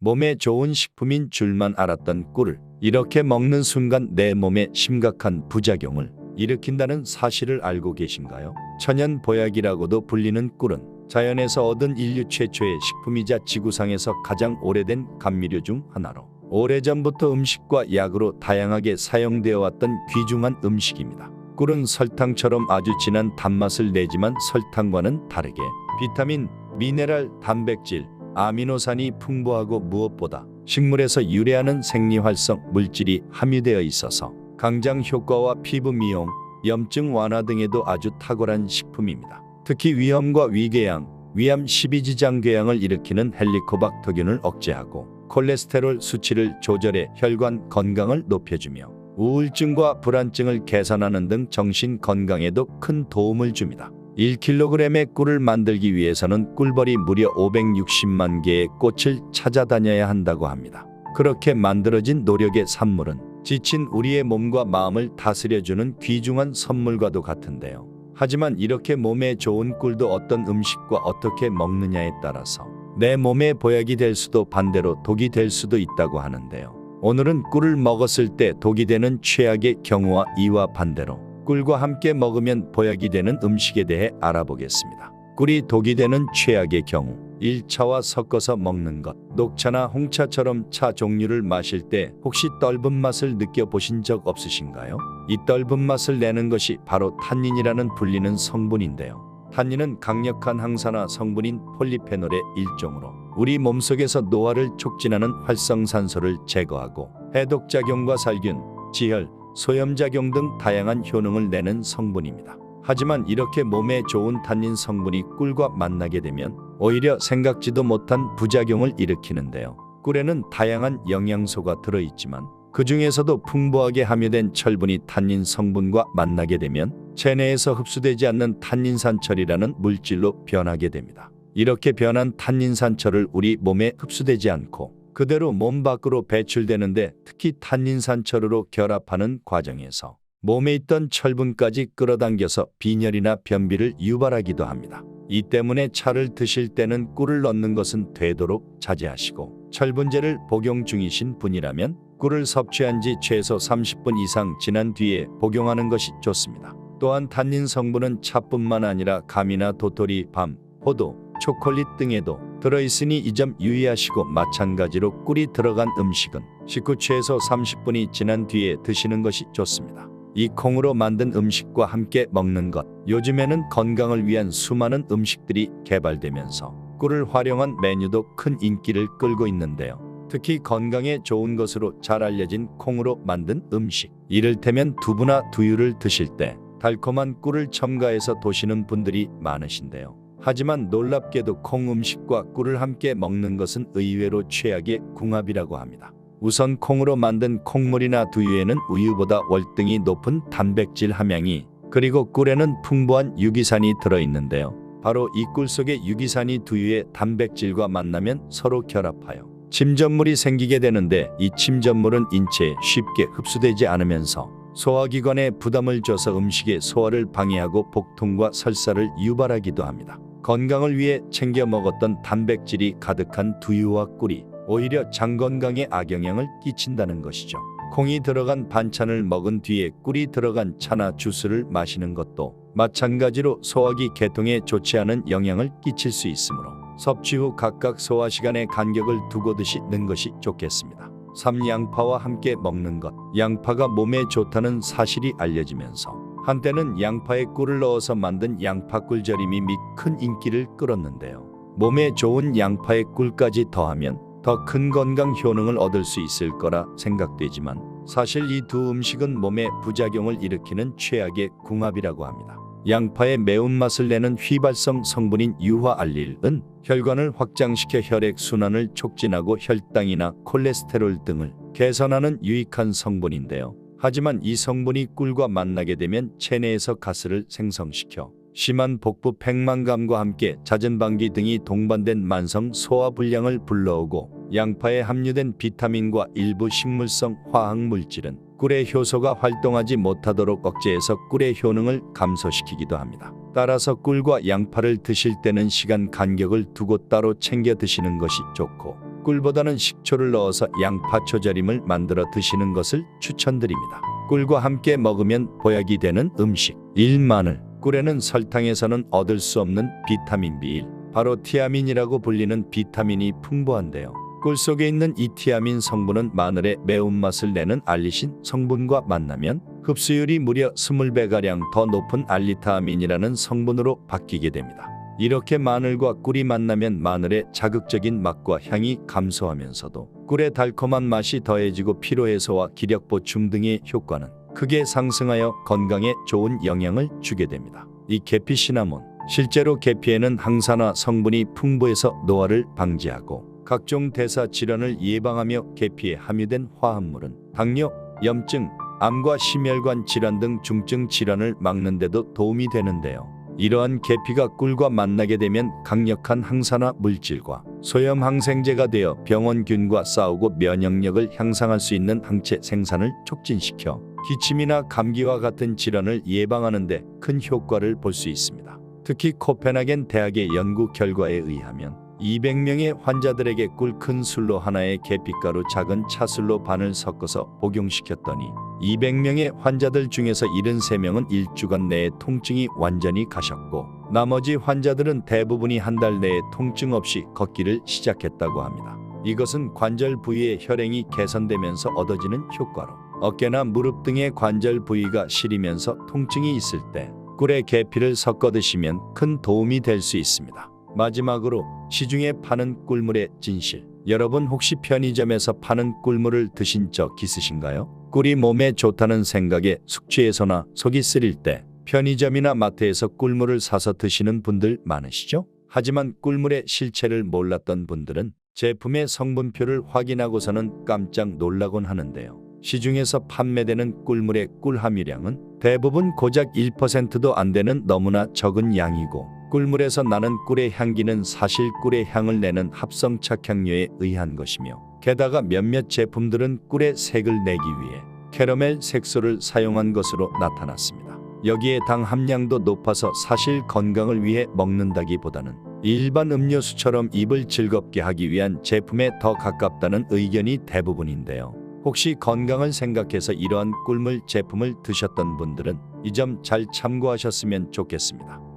몸에 좋은 식품인 줄만 알았던 꿀을 이렇게 먹는 순간 내 몸에 심각한 부작용을 일으킨다는 사실을 알고 계신가요? 천연 보약이라고도 불리는 꿀은 자연에서 얻은 인류 최초의 식품이자 지구상에서 가장 오래된 감미료 중 하나로 오래전부터 음식과 약으로 다양하게 사용되어 왔던 귀중한 음식입니다. 꿀은 설탕처럼 아주 진한 단맛을 내지만 설탕과는 다르게 비타민, 미네랄, 단백질, 아미노산이 풍부하고 무엇보다 식물에서 유래하는 생리활성 물질이 함유되어 있어서 강장 효과와 피부 미용, 염증 완화 등에도 아주 탁월한 식품입니다. 특히 위염과 위궤양, 위암 12지장궤양을 일으키는 헬리코박터균을 억제하고 콜레스테롤 수치를 조절해 혈관 건강을 높여주며 우울증과 불안증을 개선하는 등 정신 건강에도 큰 도움을 줍니다. 1kg의 꿀을 만들기 위해서는 꿀벌이 무려 560만 개의 꽃을 찾아다녀야 한다고 합니다. 그렇게 만들어진 노력의 산물은 지친 우리의 몸과 마음을 다스려주는 귀중한 선물과도 같은데요. 하지만 이렇게 몸에 좋은 꿀도 어떤 음식과 어떻게 먹느냐에 따라서 내 몸에 보약이 될 수도 반대로 독이 될 수도 있다고 하는데요. 오늘은 꿀을 먹었을 때 독이 되는 최악의 경우와 이와 반대로 꿀과 함께 먹으면 보약이 되는 음식에 대해 알아보겠습니다. 꿀이 독이 되는 최악의 경우 1차와 섞어서 먹는 것. 녹차나 홍차처럼 차 종류를 마실 때 혹시 떫은 맛을 느껴보신 적 없으신가요? 이 떫은 맛을 내는 것이 바로 탄닌이라는 불리는 성분인데요. 탄닌은 강력한 항산화 성분인 폴리페놀의 일종으로 우리 몸속에서 노화를 촉진하는 활성산소를 제거하고 해독작용과 살균, 지혈, 소염작용 등 다양한 효능을 내는 성분입니다. 하지만 이렇게 몸에 좋은 탄닌 성분이 꿀과 만나게 되면 오히려 생각지도 못한 부작용을 일으키는데요. 꿀에는 다양한 영양소가 들어있지만 그 중에서도 풍부하게 함유된 철분이 탄닌 성분과 만나게 되면 체내에서 흡수되지 않는 탄닌산철이라는 물질로 변하게 됩니다. 이렇게 변한 탄닌산철을 우리 몸에 흡수되지 않고 그대로 몸 밖으로 배출되는데 특히 탄닌산철으로 결합하는 과정에서 몸에 있던 철분까지 끌어당겨서 빈혈이나 변비를 유발하기도 합니다. 이 때문에 차를 드실 때는 꿀을 넣는 것은 되도록 자제하시고 철분제를 복용 중이신 분이라면 꿀을 섭취한 지 최소 30분 이상 지난 뒤에 복용하는 것이 좋습니다. 또한 탄닌 성분은 차뿐만 아니라 감이나 도토리, 밤, 포도, 초콜릿 등에도 들어있으니 이 점 유의하시고 마찬가지로 꿀이 들어간 음식은 식후 최소 30분이 지난 뒤에 드시는 것이 좋습니다. 이 콩으로 만든 음식과 함께 먹는 것. 요즘에는 건강을 위한 수많은 음식들이 개발되면서 꿀을 활용한 메뉴도 큰 인기를 끌고 있는데요. 특히 건강에 좋은 것으로 잘 알려진 콩으로 만든 음식. 이를테면 두부나 두유를 드실 때 달콤한 꿀을 첨가해서 도시는 분들이 많으신데요. 하지만 놀랍게도 콩 음식과 꿀을 함께 먹는 것은 의외로 최악의 궁합이라고 합니다. 우선 콩으로 만든 콩물이나 두유에는 우유보다 월등히 높은 단백질 함량이 그리고 꿀에는 풍부한 유기산이 들어있는데요. 바로 이 꿀 속의 유기산이 두유의 단백질과 만나면 서로 결합하여 침전물이 생기게 되는데 이 침전물은 인체에 쉽게 흡수되지 않으면서 소화기관에 부담을 줘서 음식의 소화를 방해하고 복통과 설사를 유발하기도 합니다. 건강을 위해 챙겨 먹었던 단백질이 가득한 두유와 꿀이 오히려 장 건강에 악영향을 끼친다는 것이죠. 콩이 들어간 반찬을 먹은 뒤에 꿀이 들어간 차나 주스를 마시는 것도 마찬가지로 소화기 계통에 좋지 않은 영향을 끼칠 수 있으므로 섭취 후 각각 소화 시간에 간격을 두고 드시는 것이 좋겠습니다. 3. 양파와 함께 먹는 것. 양파가 몸에 좋다는 사실이 알려지면서 한때는 양파에 꿀을 넣어서 만든 양파꿀 절임이 및 큰 인기를 끌었는데요. 몸에 좋은 양파에 꿀까지 더하면 더 큰 건강 효능을 얻을 수 있을 거라 생각되지만 사실 이 두 음식은 몸에 부작용을 일으키는 최악의 궁합이라고 합니다. 양파의 매운맛을 내는 휘발성 성분인 유화알릴은 혈관을 확장시켜 혈액순환을 촉진하고 혈당이나 콜레스테롤 등을 개선하는 유익한 성분인데요. 하지만 이 성분이 꿀과 만나게 되면 체내에서 가스를 생성시켜 심한 복부 팽만감과 함께 잦은 방귀 등이 동반된 만성 소화불량을 불러오고 양파에 함유된 비타민과 일부 식물성 화학물질은 꿀의 효소가 활동하지 못하도록 억제해서 꿀의 효능을 감소시키기도 합니다. 따라서 꿀과 양파를 드실 때는 시간 간격을 두고 따로 챙겨 드시는 것이 좋고 꿀보다는 식초를 넣어서 양파초절임을 만들어 드시는 것을 추천드립니다. 꿀과 함께 먹으면 보약이 되는 음식. 1. 마늘. 꿀에는 설탕에서는 얻을 수 없는 비타민 B1, 바로 티아민이라고 불리는 비타민이 풍부한데요. 꿀 속에 있는 이 티아민 성분은 마늘의 매운맛을 내는 알리신 성분과 만나면 흡수율이 무려 20배가량 더 높은 알리타아민이라는 성분으로 바뀌게 됩니다. 이렇게 마늘과 꿀이 만나면 마늘의 자극적인 맛과 향이 감소하면서도 꿀의 달콤한 맛이 더해지고 피로해소와 기력 보충 등의 효과는 크게 상승하여 건강에 좋은 영향을 주게 됩니다. 이 계피 시나몬. 실제로 계피에는 항산화 성분이 풍부해서 노화를 방지하고 각종 대사 질환을 예방하며 계피에 함유된 화합물은 당뇨, 염증, 암과 심혈관 질환 등 중증 질환을 막는 데도 도움이 되는데요. 이러한 계피가 꿀과 만나게 되면 강력한 항산화 물질과 소염 항생제가 되어 병원균과 싸우고 면역력을 향상할 수 있는 항체 생산을 촉진시켜 기침이나 감기와 같은 질환을 예방하는 데 큰 효과를 볼 수 있습니다. 특히 코펜하겐 대학의 연구 결과에 의하면 200명의 환자들에게 꿀 큰 술로 하나의 계피가루 작은 차술로 반을 섞어서 복용시켰더니 200명의 환자들 중에서 73명은 1주간 내에 통증이 완전히 가셨고 나머지 환자들은 대부분이 한 달 내에 통증 없이 걷기를 시작했다고 합니다. 이것은 관절 부위의 혈행이 개선되면서 얻어지는 효과로 어깨나 무릎 등의 관절 부위가 시리면서 통증이 있을 때 꿀에 계피를 섞어 드시면 큰 도움이 될 수 있습니다. 마지막으로 시중에 파는 꿀물의 진실. 여러분 혹시 편의점에서 파는 꿀물을 드신 적 있으신가요? 꿀이 몸에 좋다는 생각에 숙취해소나 속이 쓰릴 때 편의점이나 마트에서 꿀물을 사서 드시는 분들 많으시죠? 하지만 꿀물의 실체를 몰랐던 분들은 제품의 성분표를 확인하고서는 깜짝 놀라곤 하는데요. 시중에서 판매되는 꿀물의 꿀 함유량은 대부분 고작 1%도 안 되는 너무나 적은 양이고 꿀물에서 나는 꿀의 향기는 사실 꿀의 향을 내는 합성 착향료에 의한 것이며 게다가 몇몇 제품들은 꿀의 색을 내기 위해 캐러멜 색소를 사용한 것으로 나타났습니다. 여기에 당 함량도 높아서 사실 건강을 위해 먹는다기보다는 일반 음료수처럼 입을 즐겁게 하기 위한 제품에 더 가깝다는 의견이 대부분인데요. 혹시 건강을 생각해서 이러한 꿀물 제품을 드셨던 분들은 이 점 잘 참고하셨으면 좋겠습니다.